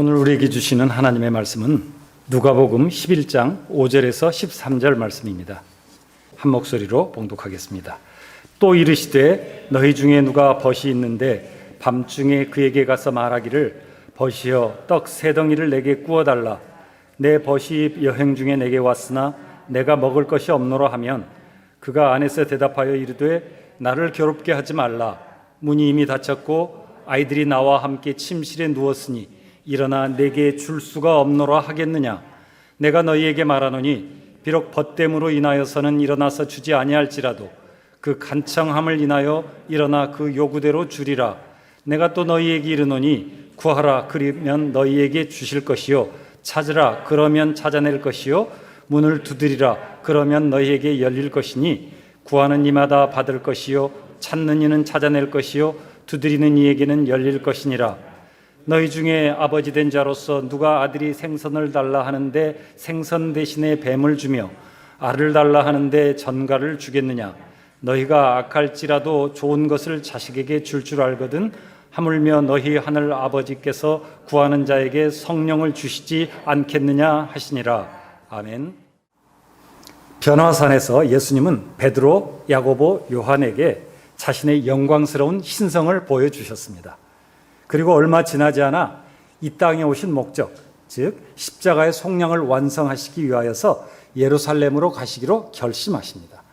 오늘 우리에게 주시는 하나님의 말씀은 누가복음 11장 5절에서 13절 말씀입니다. 한 목소리로 봉독하겠습니다. 또 이르시되 너희 중에 누가 벗이 있는데 밤중에 그에게 가서 말하기를 벗이여 떡 세 덩이를 내게 구워달라. 내 벗이 여행 중에 내게 왔으나 내가 먹을 것이 없노라 하면 그가 안에서 대답하여 이르되 나를 괴롭게 하지 말라. 문이 이미 닫혔고 아이들이 나와 함께 침실에 누웠으니 일어나 내게 줄 수가 없노라 하겠느냐. 내가 너희에게 말하노니 비록 벗됨으로 인하여서는 일어나서 주지 아니할지라도 그 간청함을 인하여 일어나 그 요구대로 주리라. 내가 또 너희에게 이르노니 구하라 그러면 너희에게 주실 것이요 찾으라 그러면 찾아낼 것이요 문을 두드리라 그러면 너희에게 열릴 것이니 구하는 이마다 받을 것이요 찾는 이는 찾아낼 것이요 두드리는 이에게는 열릴 것이니라. 너희 중에 아버지 된 자로서 누가 아들이 생선을 달라 하는데 생선 대신에 뱀을 주며 알을 달라 하는데 전갈을 주겠느냐. 너희가 악할지라도 좋은 것을 자식에게 줄 줄 알거든 하물며 너희 하늘 아버지께서 구하는 자에게 성령을 주시지 않겠느냐 하시니라. 아멘. 변화산에서 예수님은 베드로, 야고보, 요한에게 자신의 영광스러운 신성을 보여주셨습니다. 그리고 얼마 지나지 않아 이 땅에 오신 목적, 즉 십자가의 속량을 완성하시기 위하여서 예루살렘으로 가시기로 결심하십니다.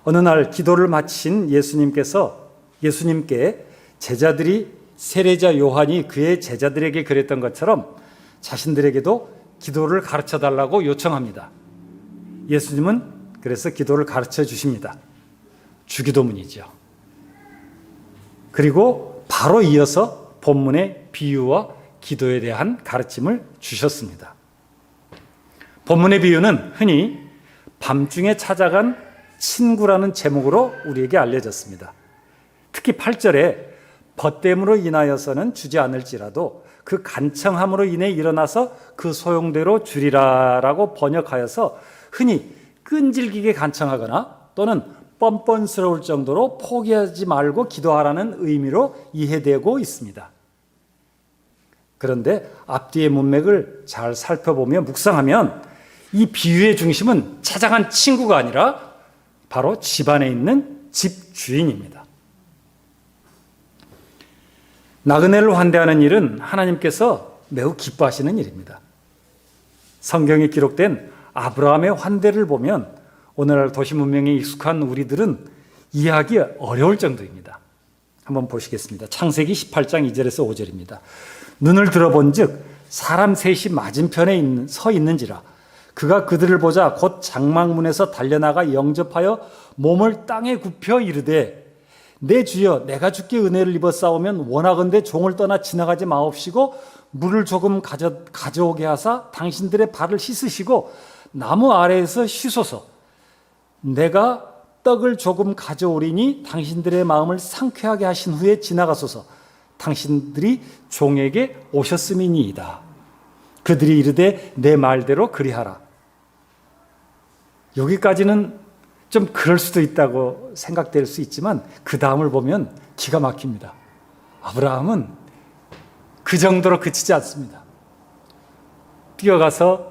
어느 날 기도를 마친 예수님께 제자들이 세례자 요한이 그의 제자들에게 그랬던 것처럼 자신들에게도 기도를 가르쳐달라고 요청합니다. 예수님은 그래서 기도를 가르쳐 주십니다. 주기도문이죠. 그리고 바로 이어서 본문의 비유와 기도에 대한 가르침을 주셨습니다. 본문의 비유는 흔히 밤중에 찾아간 친구라는 제목으로 우리에게 알려졌습니다. 특히 8절에 벗됨으로 인하여서는 주지 않을지라도 그 간청함으로 인해 일어나서 그 소용대로 주리라라고 번역하여서 흔히 끈질기게 간청하거나 또는 뻔뻔스러울 정도로 포기하지 말고 기도하라는 의미로 이해되고 있습니다. 그런데 앞뒤의 문맥을 잘 살펴보며 묵상하면 이 비유의 중심은 찾아간 친구가 아니라 바로 집안에 있는 집주인입니다. 나그네를 환대하는 일은 하나님께서 매우 기뻐하시는 일입니다. 성경에 기록된 아브라함의 환대를 보면 오늘날 도시 문명에 익숙한 우리들은 이해하기 어려울 정도입니다. 한번 보시겠습니다. 창세기 18장 2절에서 5절입니다. 눈을 들어본 즉 사람 셋이 맞은편에 서 있는지라 그가 그들을 보자 곧 장막문에서 달려나가 영접하여 몸을 땅에 굽혀 이르되 내 주여 내가 주께 은혜를 입어 싸우면 원하건대 종을 떠나 지나가지 마옵시고 물을 조금 가져오게 하사 당신들의 발을 씻으시고 나무 아래에서 쉬소서. 내가 떡을 조금 가져오리니 당신들의 마음을 상쾌하게 하신 후에 지나가소서. 당신들이 종에게 오셨음이니이다. 그들이 이르되 내 말대로 그리하라. 여기까지는 좀 그럴 수도 있다고 생각될 수 있지만 그 다음을 보면 기가 막힙니다. 아브라함은 그 정도로 그치지 않습니다. 뛰어가서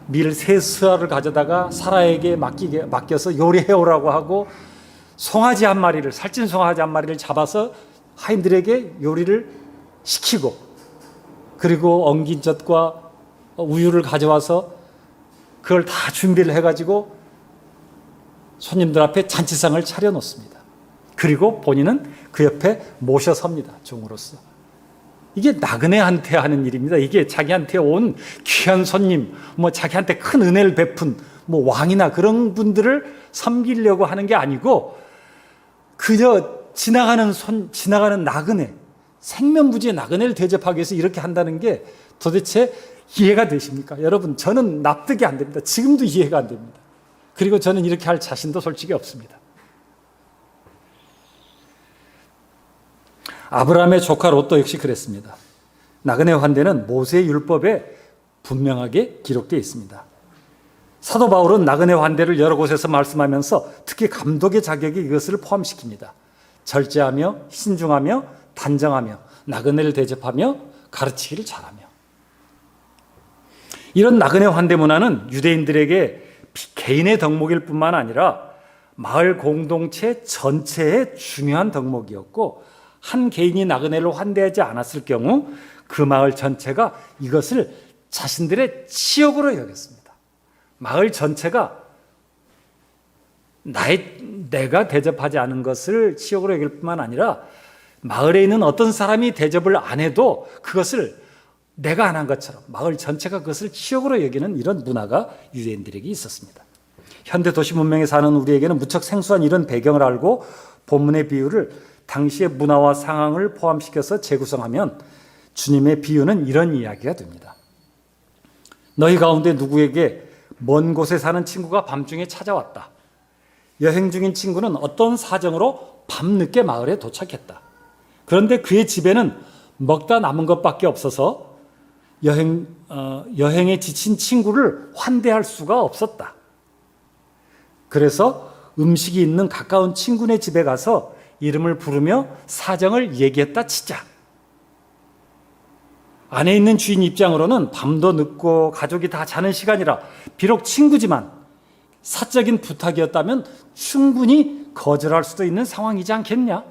밀 세 수알을 가져다가 사라에게 맡겨서 요리해오라고 하고 송아지 한 마리를, 살찐 송아지 한 마리를 잡아서 하인들에게 요리를 시키고 그리고 엉긴 젖과 우유를 가져와서 그걸 다 준비를 해가지고 손님들 앞에 잔치상을 차려놓습니다. 그리고 본인은 그 옆에 모셔 섭니다. 종으로서. 이게 나그네한테 하는 일입니다. 이게 자기한테 온 귀한 손님, 자기한테 큰 은혜를 베푼 왕이나 그런 분들을 섬기려고 하는 게 아니고 그저 지나가는 나그네, 생면부지의 나그네를 대접하기 위해서 이렇게 한다는 게 도대체 이해가 되십니까? 여러분, 저는 납득이 안 됩니다. 지금도 이해가 안 됩니다. 그리고 저는 이렇게 할 자신도 솔직히 없습니다. 아브라함의 조카 롯도 역시 그랬습니다. 나그네 환대는 모세의 율법에 분명하게 기록되어 있습니다. 사도 바울은 나그네 환대를 여러 곳에서 말씀하면서 특히 감독의 자격이 이것을 포함시킵니다. 절제하며 신중하며 단정하며 나그네를 대접하며 가르치기를 잘하며. 이런 나그네 환대 문화는 유대인들에게 개인의 덕목일 뿐만 아니라 마을 공동체 전체의 중요한 덕목이었고, 한 개인이 나그네를 환대하지 않았을 경우 그 마을 전체가 이것을 자신들의 치욕으로 여겼습니다. 마을 전체가 내가 대접하지 않은 것을 치욕으로 여길 뿐만 아니라 마을에 있는 어떤 사람이 대접을 안 해도 그것을 내가 안 한 것처럼 마을 전체가 그것을 치욕으로 여기는 이런 문화가 유대인들에게 있었습니다. 현대 도시 문명에 사는 우리에게는 무척 생소한 이런 배경을 알고 본문의 비유를 당시의 문화와 상황을 포함시켜서 재구성하면 주님의 비유는 이런 이야기가 됩니다. 너희 가운데 누구에게 먼 곳에 사는 친구가 밤중에 찾아왔다. 여행 중인 친구는 어떤 사정으로 밤늦게 마을에 도착했다. 그런데 그의 집에는 먹다 남은 것밖에 없어서 여행에 지친 친구를 환대할 수가 없었다. 그래서 음식이 있는 가까운 친구네 집에 가서 이름을 부르며 사정을 얘기했다 치자. 안에 있는 주인 입장으로는 밤도 늦고 가족이 다 자는 시간이라 비록 친구지만 사적인 부탁이었다면 충분히 거절할 수도 있는 상황이지 않겠냐?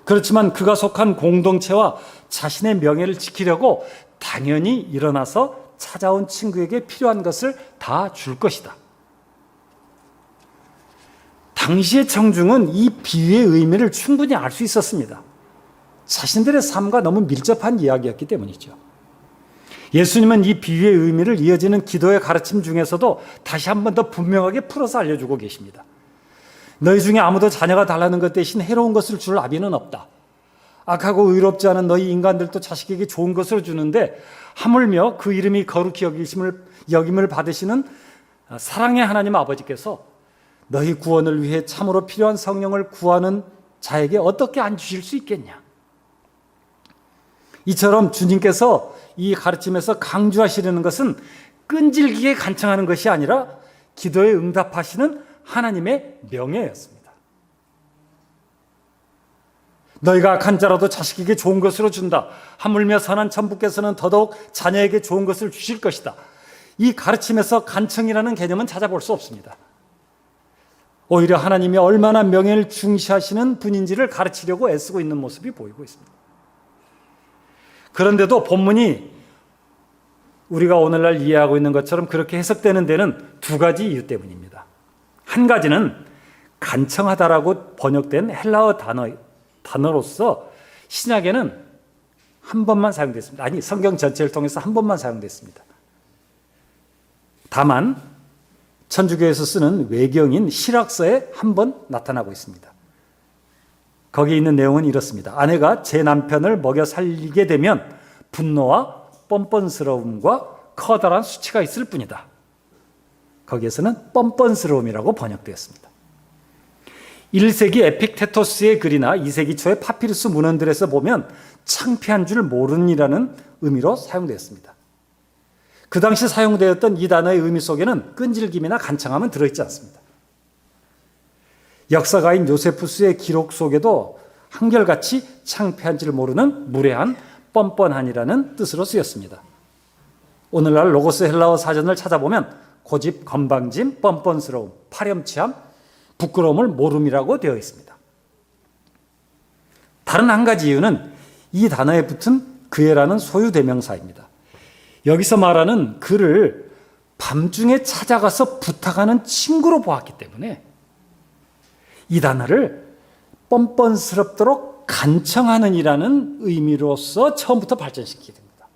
그렇지만 그가 속한 공동체와 자신의 명예를 지키려고 당연히 일어나서 찾아온 친구에게 필요한 것을 다 줄 것이다. 당시의 청중은 이 비유의 의미를 충분히 알 수 있었습니다. 자신들의 삶과 너무 밀접한 이야기였기 때문이죠. 예수님은 이 비유의 의미를 이어지는 기도의 가르침 중에서도 다시 한 번 더 분명하게 풀어서 알려주고 계십니다. 너희 중에 아무도 자녀가 달라는 것 대신 해로운 것을 줄 아비는 없다. 악하고 의롭지 않은 너희 인간들도 자식에게 좋은 것을 주는데 하물며 그 이름이 거룩히 여김을 받으시는 사랑의 하나님 아버지께서 너희 구원을 위해 참으로 필요한 성령을 구하는 자에게 어떻게 안 주실 수 있겠냐? 이처럼 주님께서 이 가르침에서 강조하시려는 것은 끈질기게 간청하는 것이 아니라 기도에 응답하시는 하나님의 명예였습니다. 너희가 악한 자라도 자식에게 좋은 것으로 준다. 하물며 선한 천부께서는 더더욱 자녀에게 좋은 것을 주실 것이다. 이 가르침에서 간청이라는 개념은 찾아볼 수 없습니다. 오히려 하나님이 얼마나 명예를 중시하시는 분인지를 가르치려고 애쓰고 있는 모습이 보이고 있습니다. 그런데도 본문이 우리가 오늘날 이해하고 있는 것처럼 그렇게 해석되는 데는 두 가지 이유 때문입니다. 한 가지는 간청하다라고 번역된 헬라어 단어로서 신약에는 한 번만 사용됐습니다. 아니, 성경 전체를 통해서 한 번만 사용됐습니다. 다만 천주교에서 쓰는 외경인 실학서에 한 번 나타나고 있습니다. 거기에 있는 내용은 이렇습니다. 아내가 제 남편을 먹여 살리게 되면 분노와 뻔뻔스러움과 커다란 수치가 있을 뿐이다. 거기에서는 뻔뻔스러움이라고 번역되었습니다. 1세기 에픽테토스의 글이나 2세기 초의 파피루스 문헌들에서 보면 창피한 줄 모르니라는 의미로 사용되었습니다. 그 당시 사용되었던 이 단어의 의미 속에는 끈질김이나 간청함은 들어있지 않습니다. 역사가인 요세푸스의 기록 속에도 한결같이 창피한 줄 모르는 무례한 뻔뻔한이라는 뜻으로 쓰였습니다. 오늘날 로고스 헬라어 사전을 찾아보면 고집, 건방짐, 뻔뻔스러움, 파렴치함, 부끄러움을 모름이라고 되어 있습니다. 다른 한 가지 이유는 이 단어에 붙은 그애라는 소유 대명사입니다. 여기서 말하는 그를 밤중에 찾아가서 부탁하는 친구로 보았기 때문에 이 단어를 뻔뻔스럽도록 간청하는 이라는 의미로서 처음부터 발전시키게 됩니다.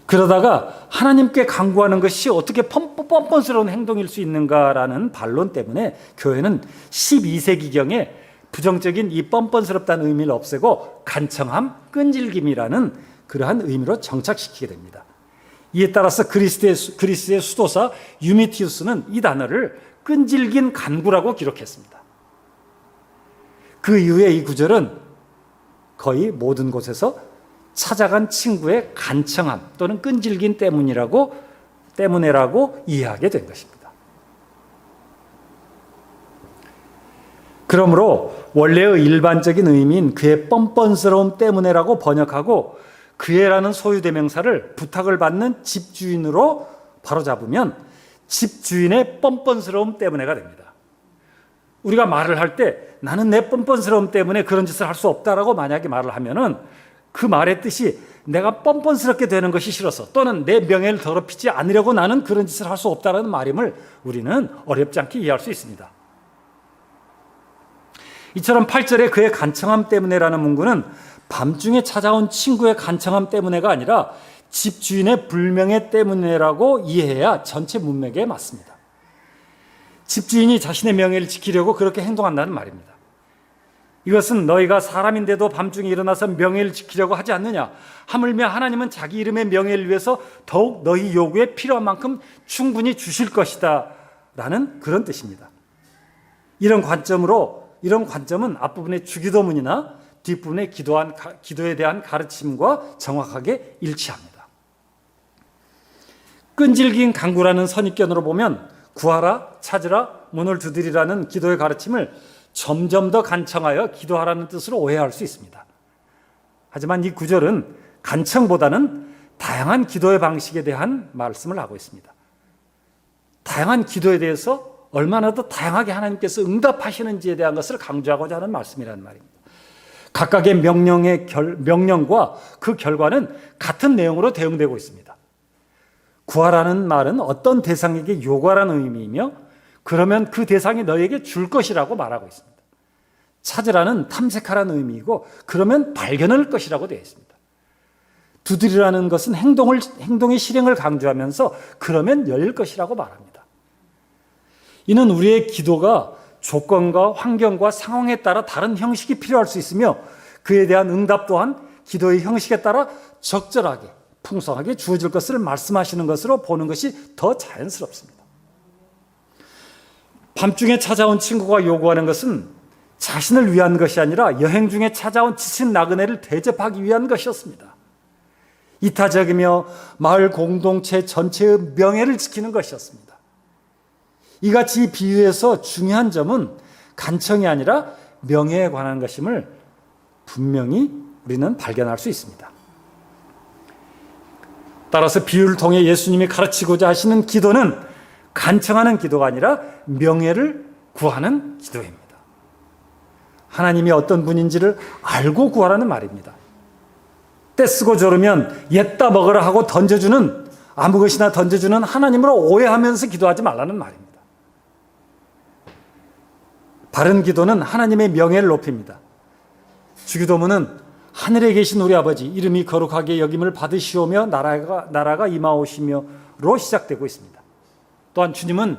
그러다가 하나님께 간구하는 것이 어떻게 뻔뻔스러운 행동일 수 있는가라는 반론 때문에 교회는 12세기경에 부정적인 이 뻔뻔스럽다는 의미를 없애고 간청함, 끈질김이라는 그러한 의미로 정착시키게 됩니다. 이에 따라서 그리스의 수도사 유미티우스는 이 단어를 끈질긴 간구라고 기록했습니다. 그 이후에 이 구절은 거의 모든 곳에서 찾아간 친구의 간청함 또는 끈질긴 때문에라고 이해하게 된 것입니다. 그러므로 원래의 일반적인 의미인 그의 뻔뻔스러움 때문에라고 번역하고 그의라는 소유대명사를 부탁을 받는 집주인으로 바로잡으면 집주인의 뻔뻔스러움 때문에가 됩니다. 우리가 말을 할 때 나는 내 뻔뻔스러움 때문에 그런 짓을 할 수 없다라고 만약에 말을 하면은 그 말의 뜻이 내가 뻔뻔스럽게 되는 것이 싫어서 또는 내 명예를 더럽히지 않으려고 나는 그런 짓을 할 수 없다라는 말임을 우리는 어렵지 않게 이해할 수 있습니다. 이처럼 8절에 그의 간청함 때문에라는 문구는 밤중에 찾아온 친구의 간청함 때문에가 아니라 집주인의 불명예 때문에라고 이해해야 전체 문맥에 맞습니다. 집주인이 자신의 명예를 지키려고 그렇게 행동한다는 말입니다. 이것은 너희가 사람인데도 밤중에 일어나서 명예를 지키려고 하지 않느냐? 하물며 하나님은 자기 이름의 명예를 위해서 더욱 너희 요구에 필요한 만큼 충분히 주실 것이다 라는 그런 뜻입니다. 이런 관점은 앞부분의 주기도문이나 뒷부분의 기도에 대한 가르침과 정확하게 일치합니다. 끈질긴 강구라는 선입견으로 보면 구하라, 찾으라, 문을 두드리라는 기도의 가르침을 점점 더 간청하여 기도하라는 뜻으로 오해할 수 있습니다. 하지만 이 구절은 간청보다는 다양한 기도의 방식에 대한 말씀을 하고 있습니다. 다양한 기도에 대해서 얼마나 더 다양하게 하나님께서 응답하시는지에 대한 것을 강조하고자 하는 말씀이라는 말입니다. 각각의 명령과 그 결과는 같은 내용으로 대응되고 있습니다. 구하라는 말은 어떤 대상에게 요구하라는 의미이며 그러면 그 대상이 너에게 줄 것이라고 말하고 있습니다. 찾으라는 탐색하라는 의미이고 그러면 발견할 것이라고 되어 있습니다. 두드리라는 것은 행동의 실행을 강조하면서 그러면 열릴 것이라고 말합니다. 이는 우리의 기도가 조건과 환경과 상황에 따라 다른 형식이 필요할 수 있으며 그에 대한 응답 또한 기도의 형식에 따라 적절하게 풍성하게 주어질 것을 말씀하시는 것으로 보는 것이 더 자연스럽습니다. 밤중에 찾아온 친구가 요구하는 것은 자신을 위한 것이 아니라 여행 중에 찾아온 지친 나그네를 대접하기 위한 것이었습니다. 이타적이며 마을 공동체 전체의 명예를 지키는 것이었습니다. 이같이 비유에서 중요한 점은 간청이 아니라 명예에 관한 것임을 분명히 우리는 발견할 수 있습니다. 따라서 비유를 통해 예수님이 가르치고자 하시는 기도는 간청하는 기도가 아니라 명예를 구하는 기도입니다. 하나님이 어떤 분인지를 알고 구하라는 말입니다. 떼쓰고 졸으면 옛다 먹으라 하고 아무 것이나 던져주는 하나님으로 오해하면서 기도하지 말라는 말입니다. 바른 기도는 하나님의 명예를 높입니다. 주기도문은 하늘에 계신 우리 아버지 이름이 거룩하게 여김을 받으시오며 나라가 임하오시며로 시작되고 있습니다. 또한 주님은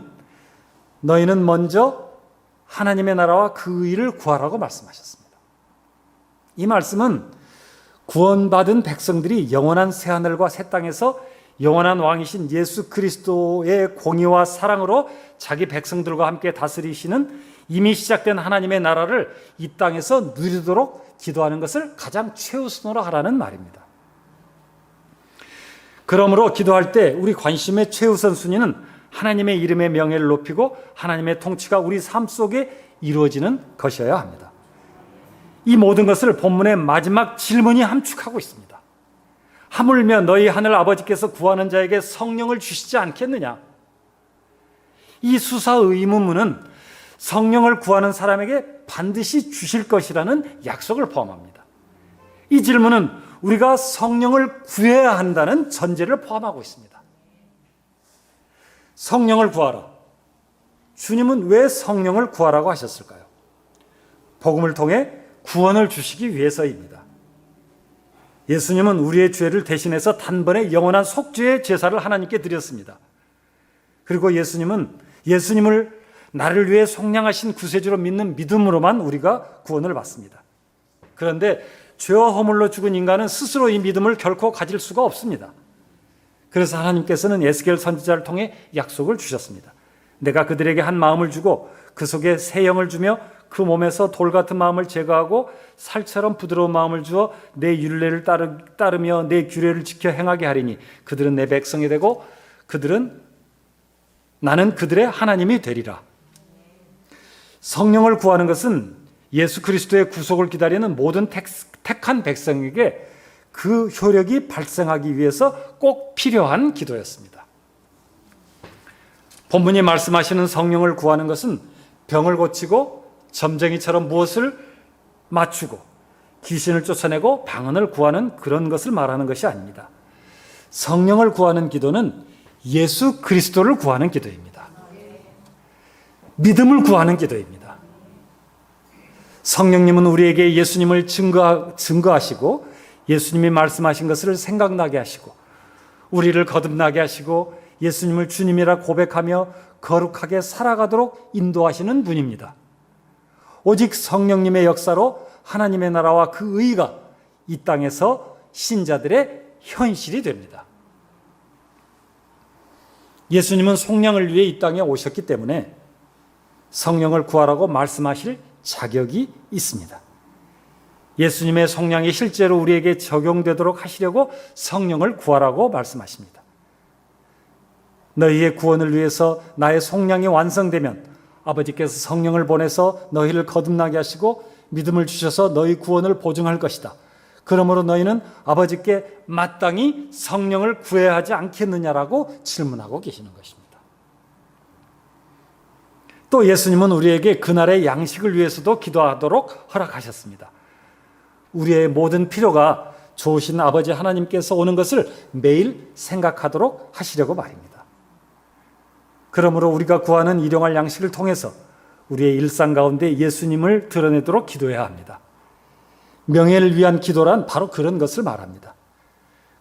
너희는 먼저 하나님의 나라와 그 의를 구하라고 말씀하셨습니다. 이 말씀은 구원받은 백성들이 영원한 새하늘과 새 땅에서 영원한 왕이신 예수 그리스도의 공의와 사랑으로 자기 백성들과 함께 다스리시는 이미 시작된 하나님의 나라를 이 땅에서 누리도록 기도하는 것을 가장 최우선으로 하라는 말입니다. 그러므로 기도할 때 우리 관심의 최우선 순위는 하나님의 이름의 명예를 높이고 하나님의 통치가 우리 삶 속에 이루어지는 것이어야 합니다. 이 모든 것을 본문의 마지막 질문이 함축하고 있습니다. 하물며 너희 하늘 아버지께서 구하는 자에게 성령을 주시지 않겠느냐? 이 수사 의문문은 성령을 구하는 사람에게 반드시 주실 것이라는 약속을 포함합니다. 이 질문은 우리가 성령을 구해야 한다는 전제를 포함하고 있습니다. 성령을 구하라. 주님은 왜 성령을 구하라고 하셨을까요? 복음을 통해 구원을 주시기 위해서입니다. 예수님은 우리의 죄를 대신해서 단번에 영원한 속죄의 제사를 하나님께 드렸습니다. 그리고 예수님을 나를 위해 속량하신 구세주로 믿는 믿음으로만 우리가 구원을 받습니다. 그런데 죄와 허물로 죽은 인간은 스스로 이 믿음을 결코 가질 수가 없습니다. 그래서 하나님께서는 에스겔 선지자를 통해 약속을 주셨습니다. 내가 그들에게 한 마음을 주고 그 속에 새 영을 주며 그 몸에서 돌 같은 마음을 제거하고 살처럼 부드러운 마음을 주어 내 율례를 따르며 내 규례를 지켜 행하게 하리니 그들은 내 백성이 되고 나는 그들의 하나님이 되리라. 성령을 구하는 것은 예수 그리스도의 구속을 기다리는 모든 택한 백성에게 그 효력이 발생하기 위해서 꼭 필요한 기도였습니다. 본문이 말씀하시는 성령을 구하는 것은 병을 고치고 점쟁이처럼 무엇을 맞추고 귀신을 쫓아내고 방언을 구하는 그런 것을 말하는 것이 아닙니다. 성령을 구하는 기도는 예수 그리스도를 구하는 기도입니다. 믿음을 구하는 기도입니다. 성령님은 우리에게 예수님을 증거하시고 예수님이 말씀하신 것을 생각나게 하시고 우리를 거듭나게 하시고 예수님을 주님이라 고백하며 거룩하게 살아가도록 인도하시는 분입니다. 오직 성령님의 역사로 하나님의 나라와 그 의가 이 땅에서 신자들의 현실이 됩니다. 예수님은 속량을 위해 이 땅에 오셨기 때문에 성령을 구하라고 말씀하실 자격이 있습니다. 예수님의 속량이 실제로 우리에게 적용되도록 하시려고 성령을 구하라고 말씀하십니다. 너희의 구원을 위해서 나의 속량이 완성되면 아버지께서 성령을 보내서 너희를 거듭나게 하시고 믿음을 주셔서 너희 구원을 보증할 것이다. 그러므로 너희는 아버지께 마땅히 성령을 구해야 하지 않겠느냐라고 질문하고 계시는 것입니다. 또 예수님은 우리에게 그날의 양식을 위해서도 기도하도록 허락하셨습니다. 우리의 모든 필요가 좋으신 아버지 하나님께서 오는 것을 매일 생각하도록 하시려고 말입니다. 그러므로 우리가 구하는 일용할 양식을 통해서 우리의 일상 가운데 예수님을 드러내도록 기도해야 합니다. 명예를 위한 기도란 바로 그런 것을 말합니다.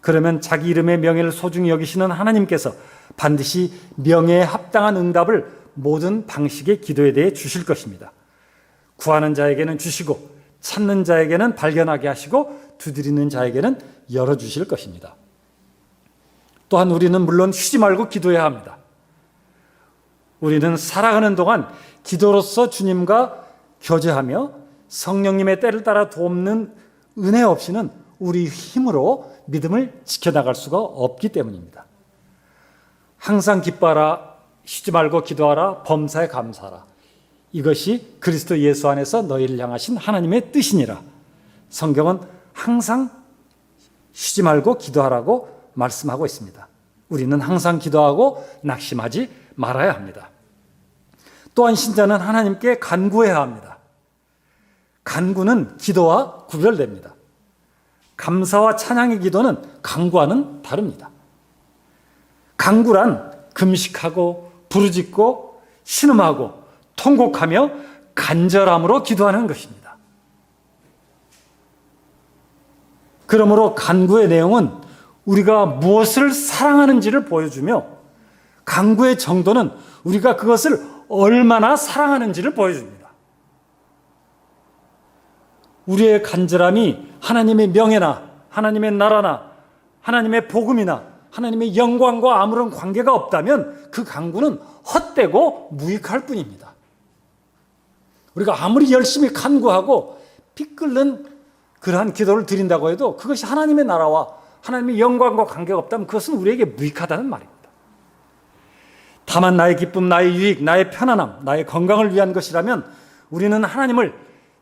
그러면 자기 이름의 명예를 소중히 여기시는 하나님께서 반드시 명예에 합당한 응답을 모든 방식의 기도에 대해 주실 것입니다. 구하는 자에게는 주시고 찾는 자에게는 발견하게 하시고 두드리는 자에게는 열어주실 것입니다. 또한 우리는 물론 쉬지 말고 기도해야 합니다. 우리는 살아가는 동안 기도로서 주님과 교제하며 성령님의 때를 따라 돕는 은혜 없이는 우리 힘으로 믿음을 지켜나갈 수가 없기 때문입니다. 항상 기뻐하라, 쉬지 말고 기도하라, 범사에 감사하라. 이것이 그리스도 예수 안에서 너희를 향하신 하나님의 뜻이니라. 성경은 항상 쉬지 말고 기도하라고 말씀하고 있습니다. 우리는 항상 기도하고 낙심하지 말아야 합니다. 또한 신자는 하나님께 간구해야 합니다. 간구는 기도와 구별됩니다. 감사와 찬양의 기도는 간구와는 다릅니다. 간구란 금식하고 부르짖고 신음하고 통곡하며 간절함으로 기도하는 것입니다. 그러므로 간구의 내용은 우리가 무엇을 사랑하는지를 보여주며 간구의 정도는 우리가 그것을 얼마나 사랑하는지를 보여줍니다. 우리의 간절함이 하나님의 명예나 하나님의 나라나 하나님의 복음이나 하나님의 영광과 아무런 관계가 없다면 그 간구는 헛되고 무익할 뿐입니다. 우리가 아무리 열심히 간구하고 피 끓는 그러한 기도를 드린다고 해도 그것이 하나님의 나라와 하나님의 영광과 관계가 없다면 그것은 우리에게 무익하다는 말입니다. 다만 나의 기쁨, 나의 유익, 나의 편안함, 나의 건강을 위한 것이라면 우리는 하나님을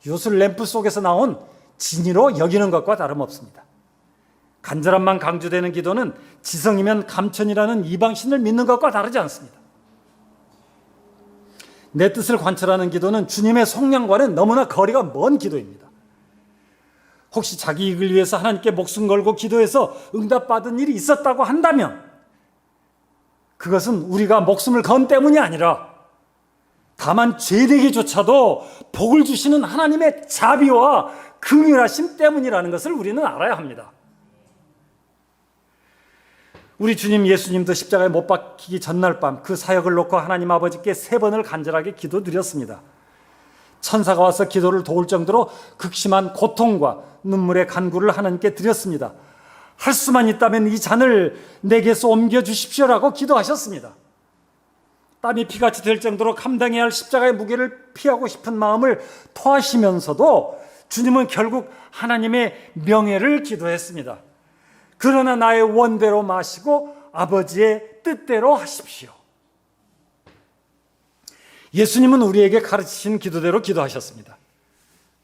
요술 램프 속에서 나온 진이로 여기는 것과 다름없습니다. 간절함만 강조되는 기도는 지성이면 감천이라는 이방신을 믿는 것과 다르지 않습니다. 내 뜻을 관철하는 기도는 주님의 속량과는 너무나 거리가 먼 기도입니다. 혹시 자기 이익을 위해서 하나님께 목숨 걸고 기도해서 응답받은 일이 있었다고 한다면 그것은 우리가 목숨을 건 때문이 아니라 다만 죄되기조차도 복을 주시는 하나님의 자비와 긍휼하심 때문이라는 것을 우리는 알아야 합니다. 우리 주님 예수님도 십자가에 못 박히기 전날 밤 그 사역을 놓고 하나님 아버지께 3번을 간절하게 기도드렸습니다. 천사가 와서 기도를 도울 정도로 극심한 고통과 눈물의 간구를 하나님께 드렸습니다. 할 수만 있다면 이 잔을 내게서 옮겨주십시오라고 기도하셨습니다. 땀이 피같이 될 정도로 감당해야 할 십자가의 무게를 피하고 싶은 마음을 토하시면서도 주님은 결국 하나님의 명예를 기도했습니다. 그러나 나의 원대로 마시고 아버지의 뜻대로 하십시오. 예수님은 우리에게 가르치신 기도대로 기도하셨습니다.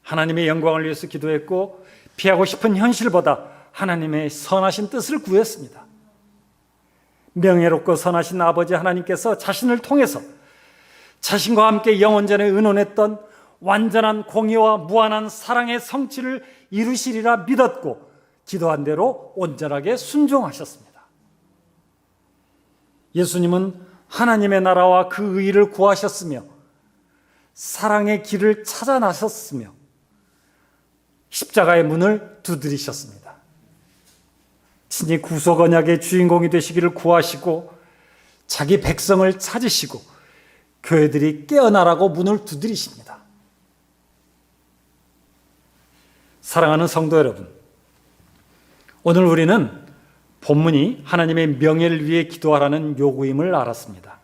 하나님의 영광을 위해서 기도했고 피하고 싶은 현실보다 하나님의 선하신 뜻을 구했습니다. 명예롭고 선하신 아버지 하나님께서 자신을 통해서 자신과 함께 영원전에 의논했던 완전한 공의와 무한한 사랑의 성취를 이루시리라 믿었고 기도한 대로 온전하게 순종하셨습니다. 예수님은 하나님의 나라와 그 의를 구하셨으며 사랑의 길을 찾아 나섰으며 십자가의 문을 두드리셨습니다. 친히 구속 언약의 주인공이 되시기를 구하시고 자기 백성을 찾으시고 교회들이 깨어나라고 문을 두드리십니다. 사랑하는 성도 여러분, 오늘 우리는 본문이 하나님의 명예를 위해 기도하라는 요구임을 알았습니다.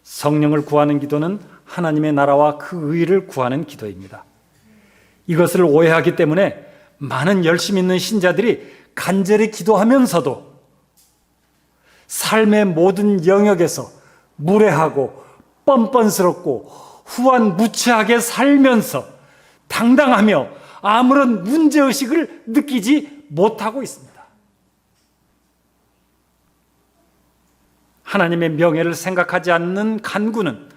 성령을 구하는 기도는 하나님의 나라와 그 의를 구하는 기도입니다. 이것을 오해하기 때문에 많은 열심 있는 신자들이 간절히 기도하면서도 삶의 모든 영역에서 무례하고 뻔뻔스럽고 후한무치하게 살면서 당당하며 아무런 문제의식을 느끼지 못하고 있습니다. 하나님의 명예를 생각하지 않는 간구는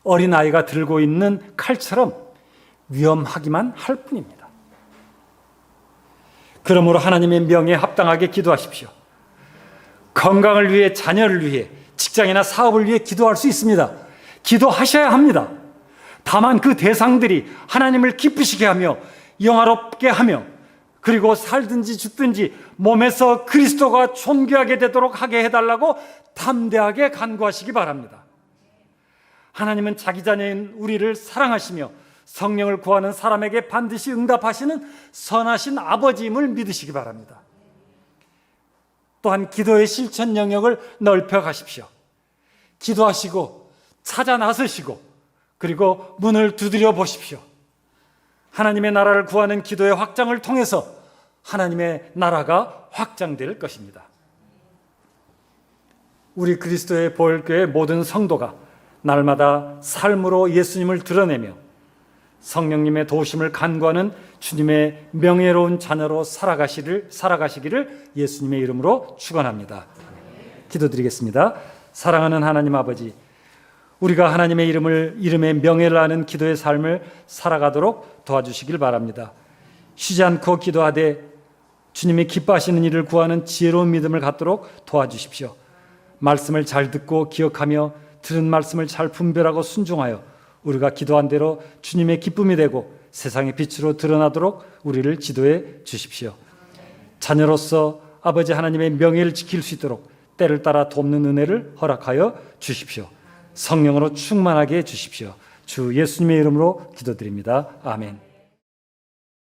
어린아이가 들고 있는 칼처럼 위험하기만 할 뿐입니다. 그러므로 하나님의 명예에 합당하게 기도하십시오. 건강을 위해, 자녀를 위해, 직장이나 사업을 위해 기도할 수 있습니다. 기도하셔야 합니다. 다만 그 대상들이 하나님을 기쁘시게 하며 영화롭게 하며 그리고 살든지 죽든지 몸에서 그리스도가 존귀하게 되도록 하게 해달라고 담대하게 간구하시기 바랍니다. 하나님은 자기 자녀인 우리를 사랑하시며 성령을 구하는 사람에게 반드시 응답하시는 선하신 아버지임을 믿으시기 바랍니다. 또한 기도의 실천 영역을 넓혀 가십시오. 기도하시고 찾아 나서시고 그리고 문을 두드려 보십시오. 하나님의 나라를 구하는 기도의 확장을 통해서 하나님의 나라가 확장될 것입니다. 우리 그리스도의 보혈교회 모든 성도가 날마다 삶으로 예수님을 드러내며 성령님의 도우심을 간구하는 주님의 명예로운 자녀로 살아가시기를 예수님의 이름으로 축원합니다. 기도드리겠습니다. 사랑하는 하나님 아버지, 우리가 하나님의 이름의 명예를 아는 기도의 삶을 살아가도록 도와주시길 바랍니다. 쉬지 않고 기도하되 주님이 기뻐하시는 일을 구하는 지혜로운 믿음을 갖도록 도와주십시오. 말씀을 잘 듣고 기억하며 들은 말씀을 잘 분별하고 순종하여 우리가 기도한 대로 주님의 기쁨이 되고 세상의 빛으로 드러나도록 우리를 지도해 주십시오. 자녀로서 아버지 하나님의 명예를 지킬 수 있도록 때를 따라 돕는 은혜를 허락하여 주십시오. 성령으로 충만하게 해 주십시오. 주 예수님의 이름으로 기도드립니다. 아멘.